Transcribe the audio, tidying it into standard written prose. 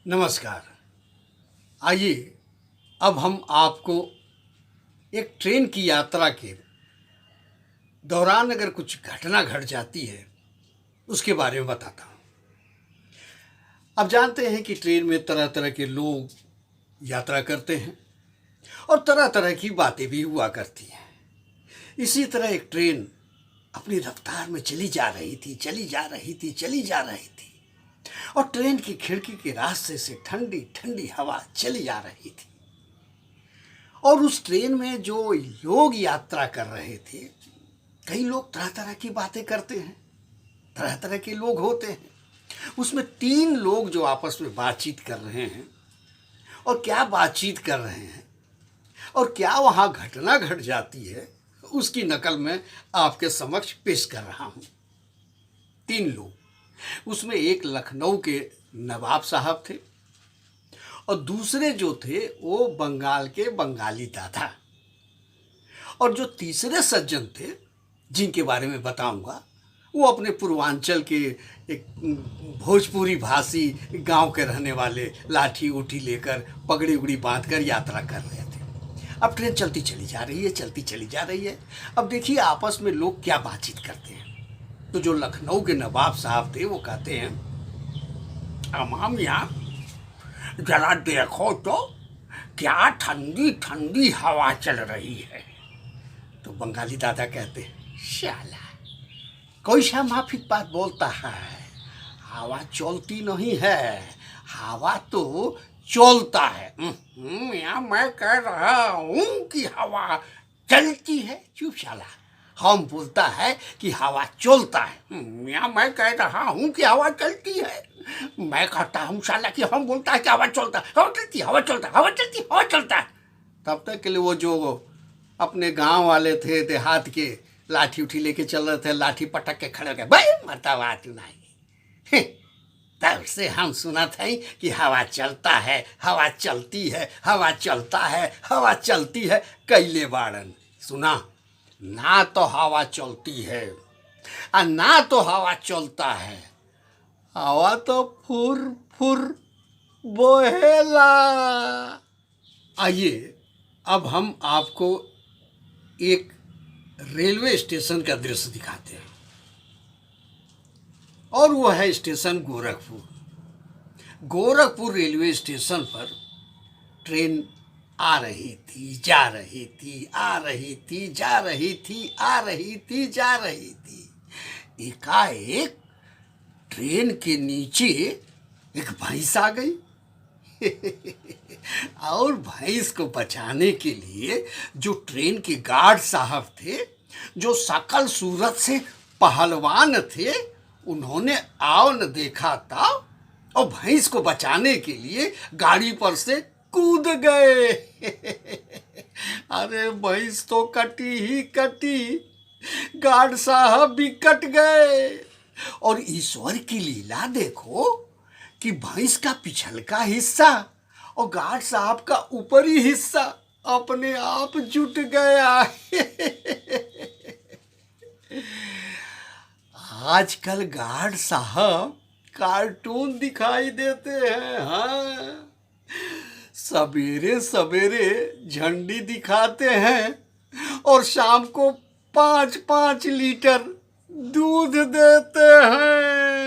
नमस्कार। आइए अब हम आपको एक ट्रेन की यात्रा के दौरान अगर कुछ घटना घट जाती है उसके बारे में बताता हूँ। आप जानते हैं कि ट्रेन में तरह तरह के लोग यात्रा करते हैं और तरह तरह की बातें भी हुआ करती हैं। इसी तरह एक ट्रेन अपनी रफ्तार में चली जा रही थी और ट्रेन की खिड़की के रास्ते से ठंडी ठंडी हवा चली जा रही थी। और उस ट्रेन में जो लोग यात्रा कर रहे थे, कई लोग तरह तरह की बातें करते हैं, तरह तरह के लोग होते हैं। उसमें 3 लोग जो आपस में बातचीत कर रहे हैं, और क्या बातचीत कर रहे हैं और क्या वहाँ घटना घट जाती है, उसकी नकल मैं आपके समक्ष पेश कर रहा हूँ। 3 लोग, उसमें एक लखनऊ के नवाब साहब थे और दूसरे जो थे वो बंगाल के बंगाली दादा, और जो तीसरे सज्जन थे जिनके बारे में बताऊंगा वो अपने पूर्वांचल के एक भोजपुरी भाषी गांव के रहने वाले, लाठी उठी लेकर पगड़ी उगड़ी बांधकर यात्रा कर रहे थे। अब ट्रेन चलती चली जा रही है। अब देखिए आपस में लोग क्या बातचीत करते हैं। तो जो लखनऊ के नवाब साहब थे वो कहते हैं, अमाम यहाँ जरा देखो तो क्या ठंडी ठंडी हवा चल रही है। तो बंगाली दादा कहते हैं, शाला कोई सा माफिक बात बोलता है, हवा चलती नहीं है, हवा तो चलता है। यहाँ मैं कह रहा हूँ कि हवा चलती है। चुप साला, हम बोलता है कि हवा चलता है। यहाँ मैं कह रहा हूँ कि हवा चलती है। मैं कहता हूँ साला कि हम बोलता है कि हवा चलता है, हवा चलती, हवा चलता, हवा चलती, हवा चलता। तब तक के लिए वो जो अपने गांव वाले थे, देहात के, लाठी उठी लेके चल रहे थे, लाठी पटक के खड़े हो गए, भाई मरता बात नहीं। तब से हम सुना था कि हवा चलता है, हवा चलती है, हवा चलता है, हवा चलती है। कैले बाड़न सुना ना, तो हवा चलती है और ना तो हवा चलता है, हवा तो फुर फुर बोहेला। आइए अब हम आपको एक रेलवे स्टेशन का दृश्य दिखाते हैं, और वो है station Gorakhpur. Gorakhpur railway station पर ट्रेन आ रही थी, जा रही थी, आ रही थी, जा रही थी, आ रही थी, जा रही थी। एकाएक ट्रेन के नीचे एक भैंस आ गई। और भैंस को बचाने के लिए जो ट्रेन के गार्ड साहब थे, जो सकल सूरत से पहलवान थे, उन्होंने आओ न देखा था और भैंस को बचाने के लिए गाड़ी पर से कूद गए। अरे भैंस तो कटी ही कटी, गार्ड साहब भी कट गए। और ईश्वर की लीला देखो कि भैंस का पिछल का हिस्सा और गार्ड साहब का ऊपरी हिस्सा अपने आप जुट गया। आजकल गार्ड साहब कार्टून दिखाई देते हैं। हाँ, सवेरे सवेरे झंडी दिखाते हैं और शाम को 5-5 लीटर दूध देते हैं।